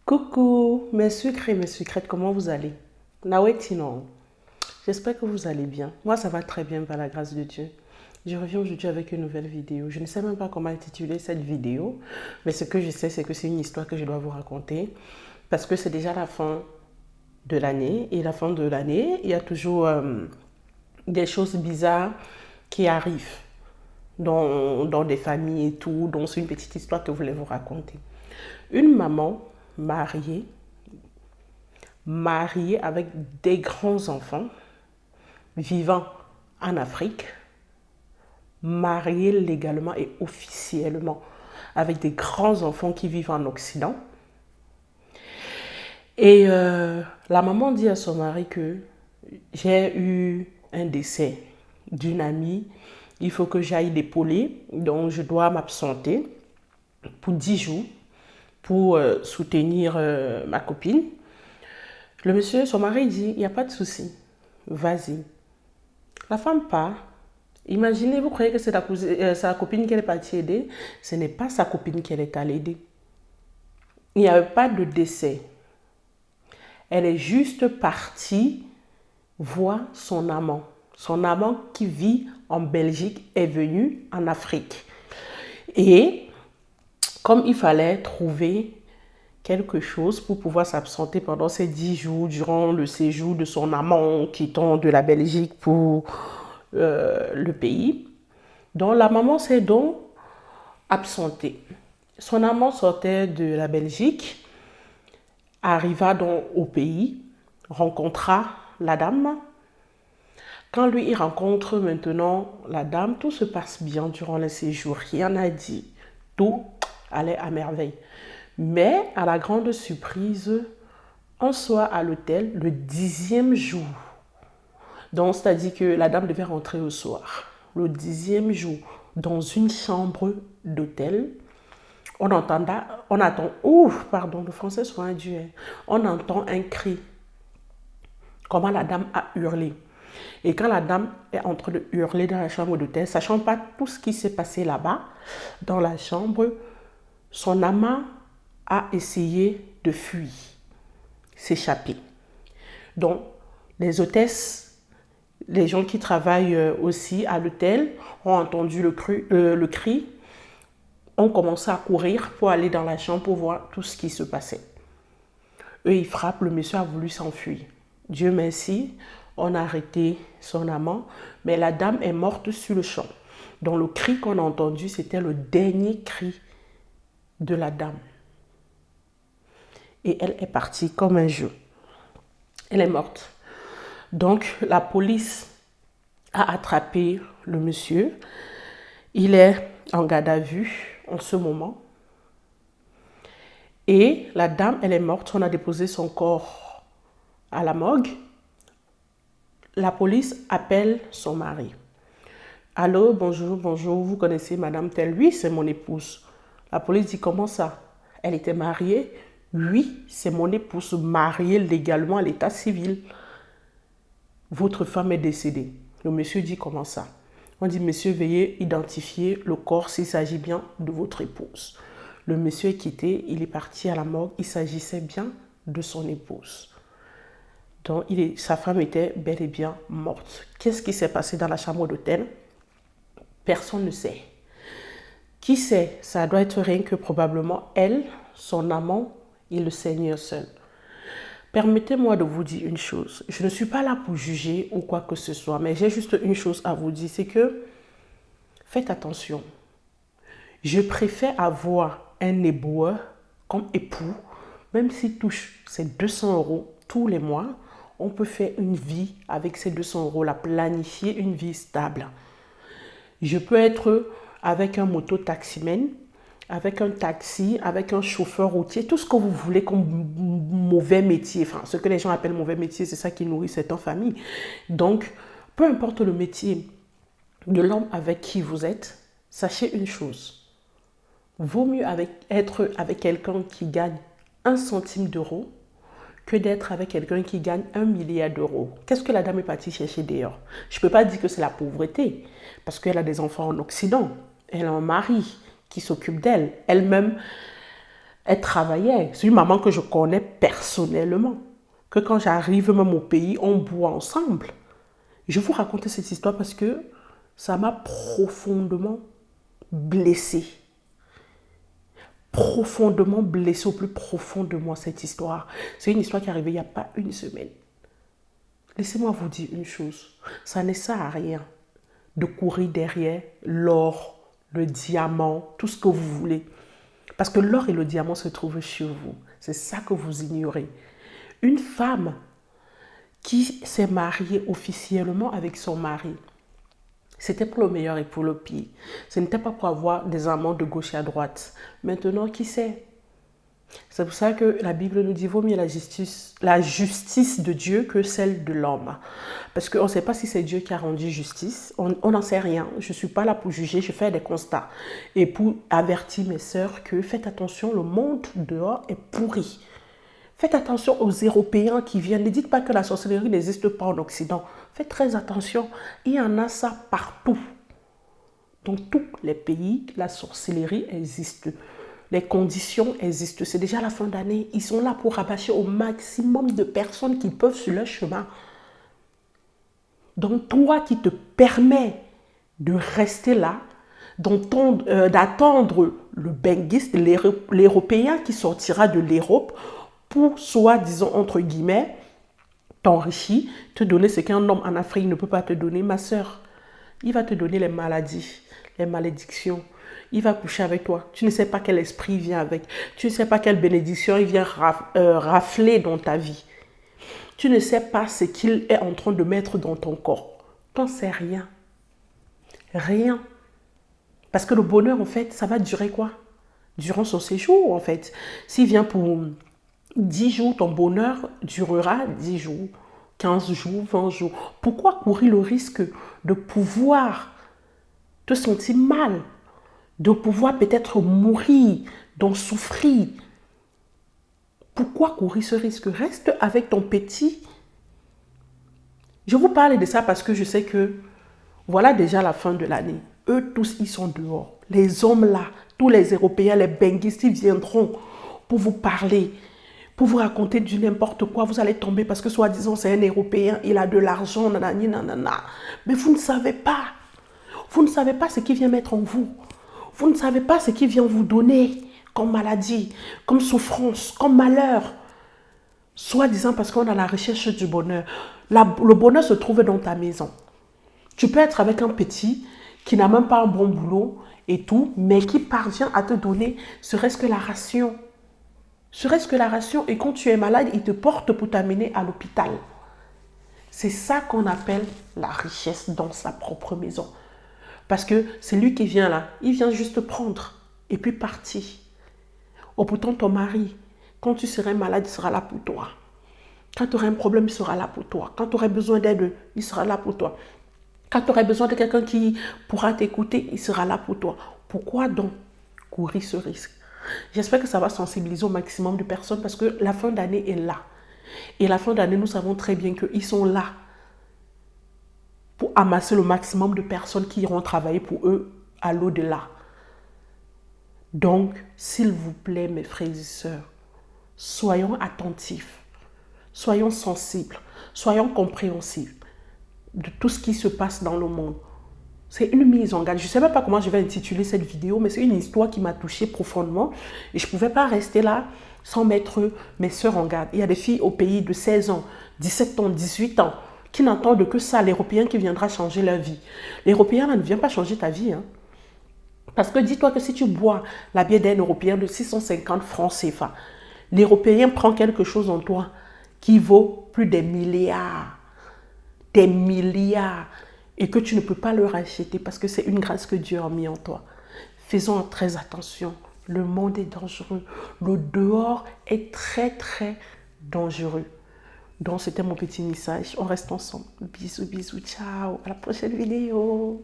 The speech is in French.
Coucou, mes sucres et mes sucrètes, comment vous allez? Nawetino, j'espère que vous allez bien. Moi, ça va très bien par la grâce de Dieu. Je reviens aujourd'hui avec une nouvelle vidéo. Je ne sais même pas comment intituler cette vidéo, mais ce que je sais, c'est que c'est une histoire que je dois vous raconter parce que c'est déjà la fin de l'année et la fin de l'année, il y a toujours des choses bizarres qui arrivent dans des familles et tout. Donc, c'est une petite histoire que je voulais vous raconter. Une maman mariée mariée avec des grands enfants vivant en Afrique, mariée légalement et officiellement avec des grands enfants qui vivent en Occident. Et la maman dit à son mari que j'ai eu un décès d'une amie, il faut que j'aille l'épauler, donc je dois m'absenter pour 10 jours pour soutenir ma copine. Le monsieur, son mari dit, il n'y a pas de souci, vas-y. La femme part. Imaginez, vous croyez que c'est sa copine qu'elle est partie aider. Ce n'est pas sa copine qu'elle est allée aider. Il n'y avait pas de décès. Elle est juste partie voir son amant. Son amant qui vit en Belgique est venu en Afrique. Et comme il fallait trouver quelque chose pour pouvoir s'absenter pendant ces 10 jours durant le séjour de son amant quittant de la Belgique pour le pays. Donc la maman s'est donc absentée. Son amant sortait de la Belgique, arriva donc au pays, rencontra la dame. Quand lui, il rencontre maintenant la dame, tout se passe bien durant le séjour. Rien n'a dit. Tout allait à merveille. Mais à la grande surprise, on soit à l'hôtel le 10e jour. Donc, c'est-à-dire que la dame devait rentrer au soir. Le 10e jour, dans une chambre d'hôtel, on entend, le français soit un dieu. On entend un cri. Comment la dame a hurlé. Et quand la dame est en train de hurler dans la chambre d'hôtel, sachant pas tout ce qui s'est passé là-bas, dans la chambre, son amant a essayé de fuir, s'échapper. Donc, les hôtesses, les gens qui travaillent aussi à l'hôtel ont entendu le cri, ont commencé à courir pour aller dans la chambre pour voir tout ce qui se passait. Eux, ils frappent, le monsieur a voulu s'enfuir. Dieu merci, on a arrêté son amant, mais la dame est morte sur le champ. Donc le cri qu'on a entendu, c'était le dernier cri de la dame. Et elle est partie comme un jeu. Elle est morte. Donc la police a attrapé le monsieur. Il est en garde à vue en ce moment. Et la dame, elle est morte. On a déposé son corps à la morgue. La police appelle son mari. Allô, bonjour, vous connaissez madame telle? Oui, c'est mon épouse. La police dit, comment ça? Elle était mariée? Oui, c'est mon épouse, mariée légalement à l'état civil. Votre femme est décédée. Le monsieur dit, comment ça? On dit, monsieur, veuillez identifier le corps s'il s'agit bien de votre épouse. Le monsieur est quitté, il est parti à la morgue, il s'agissait bien de son épouse. Donc, sa femme était bel et bien morte. Qu'est-ce qui s'est passé dans la chambre d'hôtel? Personne ne sait. Qui sait? Ça doit être rien que probablement elle, son amant et le Seigneur seul. Permettez-moi de vous dire une chose. Je ne suis pas là pour juger ou quoi que ce soit, mais j'ai juste une chose à vous dire, c'est que faites attention. Je préfère avoir un éboueur comme époux, même s'il touche ses 200 € tous les mois, on peut faire une vie avec ces 200 €, la planifier une vie stable. Je peux être avec un moto-taximène, avec un taxi, avec un chauffeur routier, tout ce que vous voulez comme mauvais métier. Enfin, ce que les gens appellent mauvais métier, c'est ça qui nourrit cette famille. Donc, peu importe le métier de l'homme avec qui vous êtes, sachez une chose. Vaut mieux être avec quelqu'un qui gagne 1 centime d'euro que d'être avec quelqu'un qui gagne 1 milliard d'euros. Qu'est-ce que la dame est partie chercher d'ailleurs? Je ne peux pas dire que c'est la pauvreté, parce qu'elle a des enfants en Occident. Elle a un mari qui s'occupe d'elle. Elle-même, Elle travaillait. C'est une maman que je connais personnellement. Que quand j'arrive même au pays, on boit ensemble. Je vous raconte cette histoire parce que ça m'a profondément blessée. Profondément blessée au plus profond de moi, cette histoire. C'est une histoire qui est arrivée il n'y a pas une semaine. Laissez-moi vous dire une chose. Ça ne sert à rien de courir derrière l'or, le diamant, tout ce que vous voulez. Parce que l'or et le diamant se trouvent chez vous. C'est ça que vous ignorez. Une femme qui s'est mariée officiellement avec son mari, c'était pour le meilleur et pour le pire. Ce n'était pas pour avoir des amants de gauche et à droite. Maintenant, qui sait? C'est pour ça que la Bible nous dit vaut mieux la justice de Dieu que celle de l'homme. Parce qu'on ne sait pas si c'est Dieu qui a rendu justice. On n'en sait rien. Je ne suis pas là pour juger, je fais des constats. Et pour avertir mes sœurs que faites attention, le monde dehors est pourri. Faites attention aux Européens qui viennent. Ne dites pas que la sorcellerie n'existe pas en Occident. Faites très attention. Il y en a ça partout. Dans tous les pays, la sorcellerie existe. Les conditions existent. C'est déjà la fin d'année. Ils sont là pour rabâcher au maximum de personnes qui peuvent sur leur chemin. Donc toi qui te permets de rester là, d'attendre le benguiste, l'Européen qui sortira de l'Europe pour, soi-disant, entre guillemets, t'enrichir, te donner ce qu'un homme en Afrique ne peut pas te donner, ma soeur. Il va te donner les maladies, les malédictions. Il va coucher avec toi. Tu ne sais pas quel esprit il vient avec. Tu ne sais pas quelle bénédiction il vient rafler dans ta vie. Tu ne sais pas ce qu'il est en train de mettre dans ton corps. Tu n'en sais rien. Rien. Parce que le bonheur, en fait, ça va durer quoi? Durant son séjour, en fait. S'il vient pour 10 jours, ton bonheur durera 10 jours, 15 jours, 20 jours. Pourquoi courir le risque de pouvoir te sentir mal, de pouvoir peut-être mourir, d'en souffrir? Pourquoi courir ce risque? Reste avec ton petit. Je vous parle de ça parce que je sais que voilà déjà la fin de l'année. Eux tous, ils sont dehors. Les hommes là, tous les Européens, les benguistes, ils viendront pour vous parler, pour vous raconter du n'importe quoi. Vous allez tomber parce que soi-disant c'est un Européen, il a de l'argent, nanani, nanana. Mais vous ne savez pas. Vous ne savez pas ce qu'il vient mettre en vous. Vous ne savez pas ce qu'il vient vous donner comme maladie, comme souffrance, comme malheur. Soi-disant parce qu'on a la recherche du bonheur. Le bonheur se trouve dans ta maison. Tu peux être avec un petit qui n'a même pas un bon boulot et tout, mais qui parvient à te donner serait-ce que la ration. Serait-ce que la ration, et quand tu es malade, il te porte pour t'amener à l'hôpital. C'est ça qu'on appelle la richesse dans sa propre maison. Parce que c'est lui qui vient là, il vient juste prendre et puis partir. Oh, pourtant ton mari, quand tu serais malade, il sera là pour toi. Quand tu aurais un problème, il sera là pour toi. Quand tu aurais besoin d'aide, il sera là pour toi. Quand tu aurais besoin de quelqu'un qui pourra t'écouter, il sera là pour toi. Pourquoi donc courir ce risque? J'espère que ça va sensibiliser au maximum de personnes parce que la fin d'année est là. Et la fin d'année, nous savons très bien qu'ils sont là pour amasser le maximum de personnes qui iront travailler pour eux à l'au-delà. Donc, s'il vous plaît, mes frères et sœurs, soyons attentifs, soyons sensibles, soyons compréhensifs de tout ce qui se passe dans le monde. C'est une mise en garde. Je ne sais même pas comment je vais intituler cette vidéo, mais c'est une histoire qui m'a touchée profondément. Et je ne pouvais pas rester là sans mettre mes sœurs en garde. Il y a des filles au pays de 16 ans, 17 ans, 18 ans, qui n'entendent que ça, l'Européen qui viendra changer leur vie. L'Européen ne vient pas changer ta vie. Hein. Parce que dis-toi que si tu bois la bière d'un Européen de 650 francs CFA, l'Européen prend quelque chose en toi qui vaut plus des milliards. Des milliards. Et que tu ne peux pas leur acheter parce que c'est une grâce que Dieu a mis en toi. Faisons très attention. Le monde est dangereux. Le dehors est très, très dangereux. Donc, c'était mon petit message. On reste ensemble. Bisous, bisous. Ciao. À la prochaine vidéo.